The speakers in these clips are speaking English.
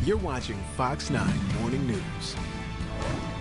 You're watching Fox 9 Morning News.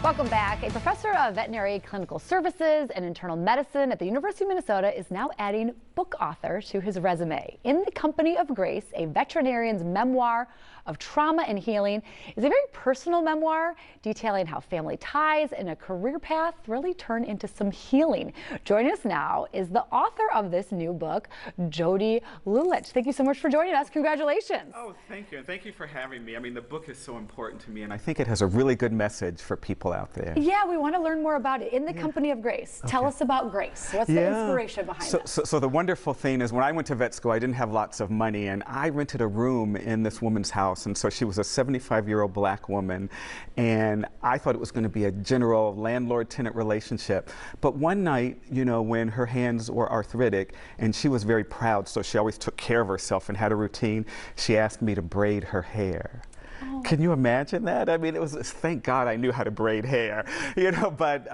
Welcome back. A professor of veterinary clinical services and internal medicine at the University of Minnesota is now adding book author to his resume. In the Company of Grace, a veterinarian's memoir of trauma and healing is a very personal memoir detailing how family ties and a career path really turn into some healing. Joining us now is the author of this new book, Jody Lulich. Thank you so much for joining us. Congratulations. Oh, thank you. And thank you for having me. I mean, the book is so important to me, and I think it has a really good message for people out there. Yeah, we want to learn more about it. In the Company of Grace. Tell us about Grace. What's the inspiration behind it? So the wonderful thing is when I went to vet school, I didn't have lots of money, and I rented a room in this woman's house. And so she was a 75-year-old black woman, and I thought it was going to be a general landlord-tenant relationship. But one night, you know, when her hands were arthritic, and she was very proud, so she always took care of herself and had a routine, she asked me to braid her hair. Oh. Can you imagine that? I mean, it was, thank God I knew how to braid hair, you know, but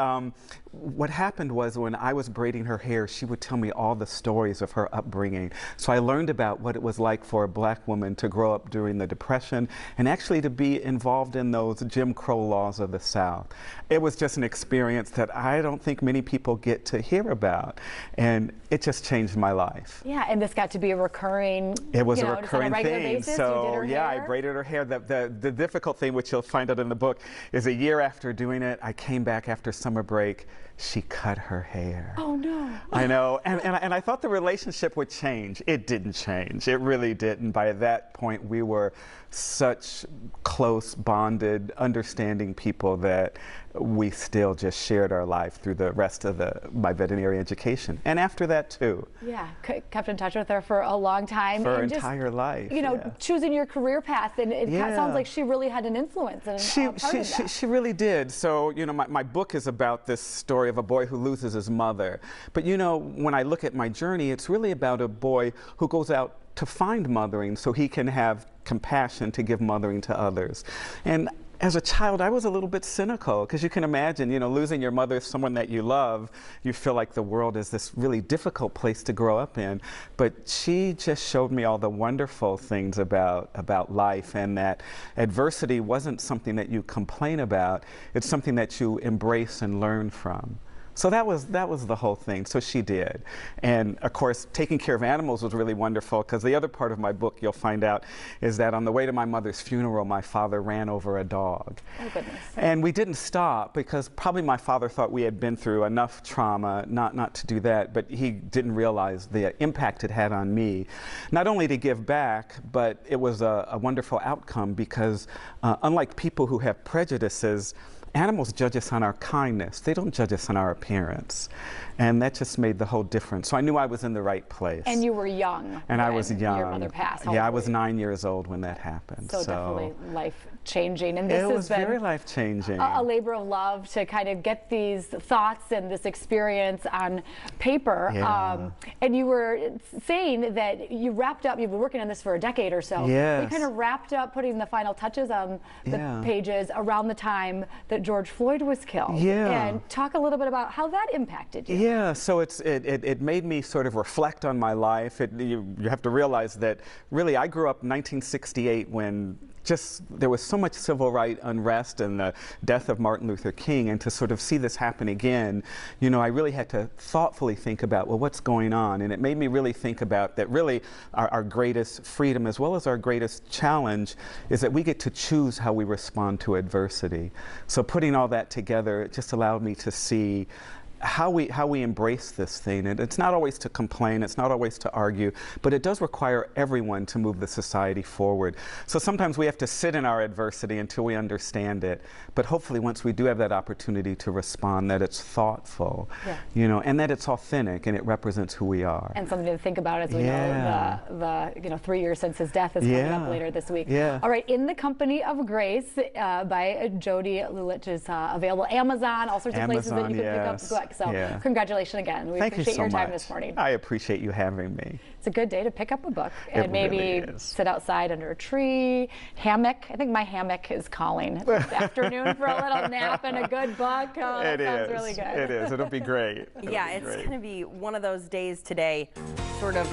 what happened was when I was braiding her hair, she would tell me all the stories of her upbringing. So I learned about what it was like for a black woman to grow up during the Depression and actually to be involved in those Jim Crow laws of the South. It was just an experience that I don't think many people get to hear about, and it just changed my life. Yeah, and this got to be a recurring, it was a recurring thing. Basis. So yeah, I braided her hair. The difficult thing, which you'll find out in the book, is a year after doing it, I came back after summer break. She cut her hair. Oh no. I know, and I thought the relationship would change. It didn't change. It really didn't. By that point, we were such close, bonded, understanding people that we still just shared our life through the rest of my veterinary education. And after that too. Yeah, kept in touch with her for a long time. For her entire life. You know, choosing your career path, and it sounds like she really had an influence. And she really did. So, you know, my book is about this story of a boy who loses his mother. But, you know, when I look at my journey, it's really about a boy who goes out to find mothering so he can have compassion to give mothering to others. And as a child, I was a little bit cynical, because you can imagine, you know, losing your mother, someone that you love, you feel like the world is this really difficult place to grow up in. But she just showed me all the wonderful things about life, and that adversity wasn't something that you complain about, it's something that you embrace and learn from. So that was the whole thing. So she did. And of course, taking care of animals was really wonderful, because the other part of my book you'll find out is that on the way to my mother's funeral, my father ran over a dog. Oh goodness. And we didn't stop, because probably my father thought we had been through enough trauma not to do that, but he didn't realize the impact it had on me. Not only to give back, but it was a wonderful outcome, because unlike people who have prejudices, animals judge us on our kindness. They don't judge us on our appearance. And that just made the whole difference. So I knew I was in the right place. And you were young. And I was young. Your mother passed. Yeah, I was 9 years old when that happened. So definitely life-changing. And this has been very life-changing. A labor of love to kind of get these thoughts and this experience on paper. Yeah. And you were saying that you wrapped up, you've been working on this for a decade or so. Yes. You kind of wrapped up putting the final touches on the pages around the time that George Floyd was killed. Yeah. And talk a little bit about how that impacted you. Yeah, so it made me sort of reflect on my life. You have to realize that really I grew up in 1968 when there was so much civil rights unrest and the death of Martin Luther King, and to sort of see this happen again, you know, I really had to thoughtfully think about, well, what's going on? And it made me really think about that really our greatest freedom as well as our greatest challenge is that we get to choose how we respond to adversity. So putting all that together, it just allowed me to see how we embrace this thing. And it's not always to complain, it's not always to argue, but it does require everyone to move the society forward. So sometimes we have to sit in our adversity until we understand it, but hopefully once we do have that opportunity to respond, that it's thoughtful, you know, and that it's authentic and it represents who we are. And something to think about as we know the 3 years since his death is coming up later this week. Yeah. All right, In the Company of Grace by Jody Lulich is available Amazon, all sorts of places that you can pick up the book. So congratulations again. We appreciate your time this morning. I appreciate you having me. It's a good day to pick up a book and maybe sit outside under a tree, hammock. I think my hammock is calling this afternoon for a little nap and a good book. Oh, that sounds really good. It is. It'll be great. It's going to be one of those days today, sort of